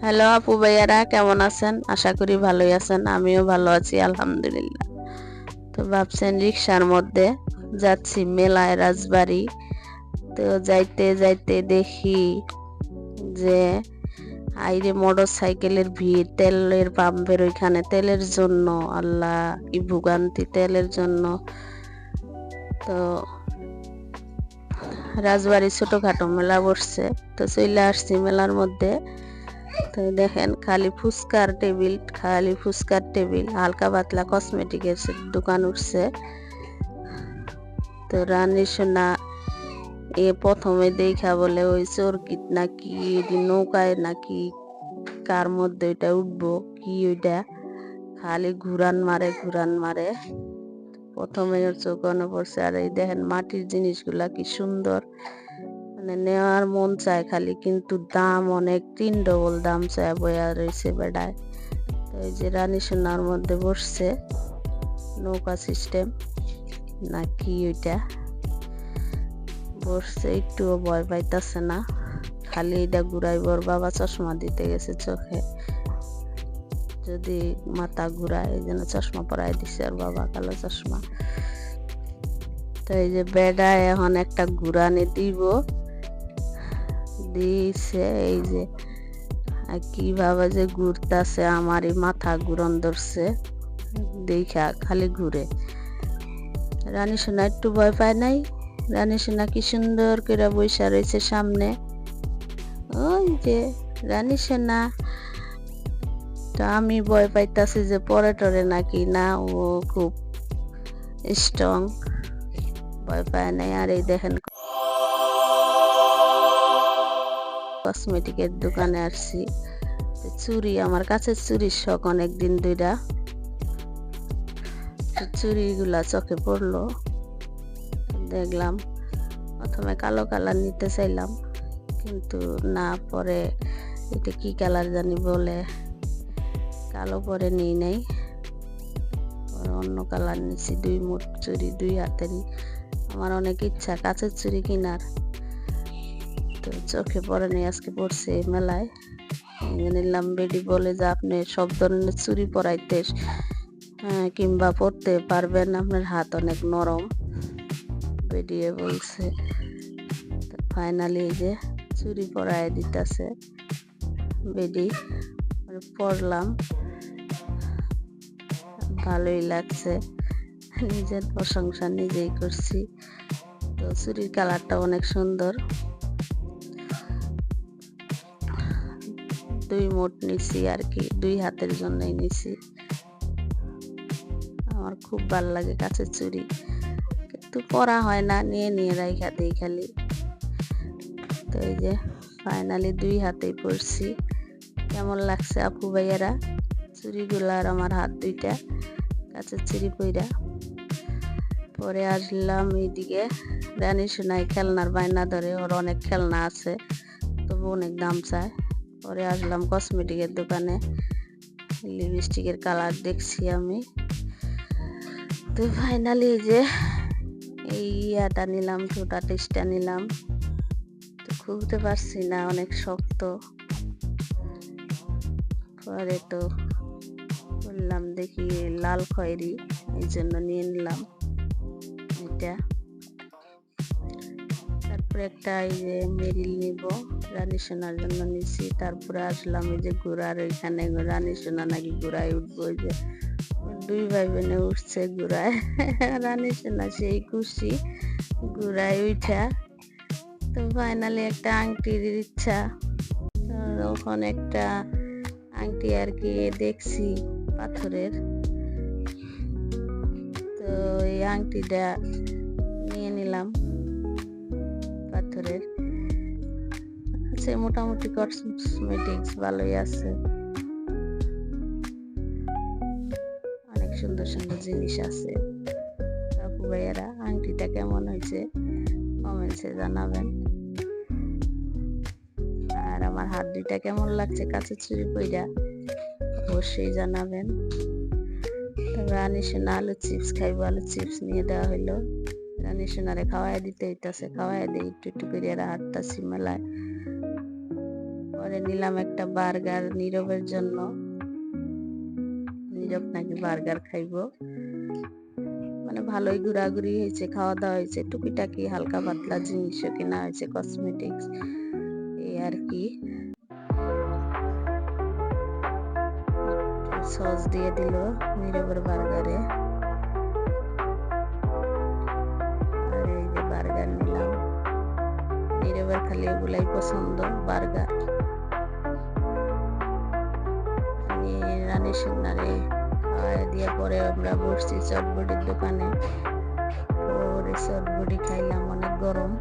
Hello আপু ভাইয়ারা, কেমন আছেন? আশা করি ভালোই আছেন। আমিও ভালো আছি আলহামদুলিল্লাহ। তো ভাবছেন রিক্সার মধ্যে যাচ্ছি মেলায় রাজবাড়ি। তো যাইতে যাইতে দেখি যে আইরে মোটর সাইকেলের ভিড়, তেলের পাম্পের ওইখানে তেলের জন্য। আল্লাহ, কি ভোগান্তি তেলের জন্য। তো রাজবাড়ি ছোটখাটো মেলা বসছে, তো চলে আসছি মেলার মধ্যে। তো দেখেন খালি ফুচকার টেবিল, হালকা পাতলা কসমেটিকের দোকান উঠছে। তো রানী সোনা প্রথমে দেখা বলে ওই চরকিত নাকি নৌকায় নাকি কার মধ্যে ওইটা উঠবো, কি ওইটা খালি ঘুরান মারে। প্রথমে ওর চোখ পড়ছে। আর এই দেখেন মাটির জিনিসগুলা কি সুন্দর, মানে নেওয়ার মন চায় খালি, কিন্তু দাম অনেক, 3 ডবল দাম চায় বয়া রয়েছে বেড়ায়। তো এই যে রানী সোনার মধ্যে বসছে, নৌকা সিস্টেম নাকি ওইটা বসছে, একটুও ভয় পাইতাছে না। খালি এটা ঘুরাইবর বাবা চশমা দিতে গেছে চোখে, যদি মাথা ঘুরায় এই জন্য চশমা পরাই দিছে আর বাবা, কালো চশমা। তো এই যে বেড়া এখন একটা ঘুরানি দিছে, এই যে কিভাবে যে ঘুরতেছে, আমারই মাথা ঘুরন ধরছে দেখা, খালি ঘুরে। রানী সোনা একটু ভয় পায় নাই। রানী সোনা কি সুন্দর করে বৈশা রয়েছে সামনে, ওই যে রানী সোনা। তো আমি ভয় পাইতাছি যে পরে টরে নাকি না, ও খুব স্ট্রং, ভয় পায় নাই। আর এই দেখেন কসমেটিকের দোকানে আসছি। চুড়ি, আমার কাছে চুরির শখ অনেকদিন ধইরা। চুড়িগুলা চোখে পড়লো, দেখলাম। প্রথমে কালো কালার নিতে চাইলাম, কিন্তু না, পরে এটা কি কালার জানি বলে, কালো পরে নিই নাই, পরে অন্য কালার নিছি। 2 মুঠ চুড়ি, 2 হাতেরই। আমার অনেক ইচ্ছা কাচের চুড়ি কেনার, তো চোখে পরে নেই, আজকে পড়ছে মেলায়। নিলাম। বেডি বলে যে আপনি সব ধরনের চুড়ি পরাইতে কিংবা পরতে পারবেন, আপনার হাত অনেক নরম, বেডিয়ে বলছে। ফাইনালি যে চুড়ি পরায় দিতেছে বেডি, পরলাম, ভালোই লাগছে, নিজের প্রশংসা নিজেই করছি। তো চুড়ির কালারটা অনেক সুন্দর। 2 মুঠ নিছি আর কি, 2 হাতের জন্যই নিছি। আমার খুব ভালো লাগে কাচের চুড়ি, কিন্তু পরা হয় না, নিয়ে রাইখা দেই খালি। তো এই যে ফাইনালি 2 হাতেই পরছি। কেমন লাগছে আপু ভাইয়ারা চুড়িগুলো? আর আমার হাত 2টা কাচের চুড়ি পইরা। পরে আসলাম এইদিকে, রানী সোনাই খেলনার বায়না ধরে, ওর অনেক খেলনা আছে, তবু অনেক দাম চায়। পরে আসলাম কসমেটিকের দোকানে, লিপস্টিকের কালার দেখছি আমি। তো ফাইনালি যে এই ইয়াটা নিলাম, ঠোঁটা টেস্টটা নিলাম, তো খুলতে পারছি না, অনেক শক্ত। পরে তো বললাম দেখি লাল খয়েরি, এই জন্য নিয়ে নিলাম এটা। তারপরে একটা এই যে মেরিল নিব, রানী সোনার জন্য নিছি। তারপরে আসলাম এই যে ঘোড়ার ওইখানে, রানী সোনা নাকি ঘোড়ায় উঠবো, ওই যে 2 ভাই বোনে উঠছে ঘোড়ায়। রানী সোনা সেই খুশি ঘোড়ায় উঠা। তো ফাইনালি একটা আংটির ইচ্ছা, তখন একটা আংটি আর কি দেখছি পাথরের, তো এই আংটিটা নিয়ে নিলাম পাথরের। আছে মোটামুটি কসমেটিক্স ভালোই আছে, অনেক সুন্দর সুন্দর জিনিস আছে। আপু ভাইয়ারা আংটিটা কেমন হয়েছে কমেন্টসে জানাবেন। আর আমার হাত 2টা কেমন লাগছে কাচের চুড়ি পইরা অবশ্যই জানাবেন। রানী সোনা আলু চিপস খাইবো, আলু চিপস নিয়ে দেওয়া হইলো। রানী সোনারে খাওয়াই দিতে হইতাছে, খাওয়াই দিই একটু একটু করে হাঁটতাছি মেলায়। পরে নিলাম একটা বার্গার নীরবের জন্য। নীরব নাকি বার্গার খাইবো। মানে ভালোই ঘোরাঘুরি হয়েছে, খাওয়া দাওয়া হয়েছে, টুকিটাকি হালকা পাতলা জিনিসও কেনা হয়েছে, কসমেটিক্স এই আর কি। সস দিয়ে দিল নীরবের বার্গারে। আর এই যে বার্গার নিলাম, নীরবের খালি এগুলাই পছন্দ, বার্গার। রানী সুন্নারে খাওয়াই দিয়ে পরে আমরা বসছি চটবটির দোকানে। পরে চটবটি খাইলাম, অনেক গরম।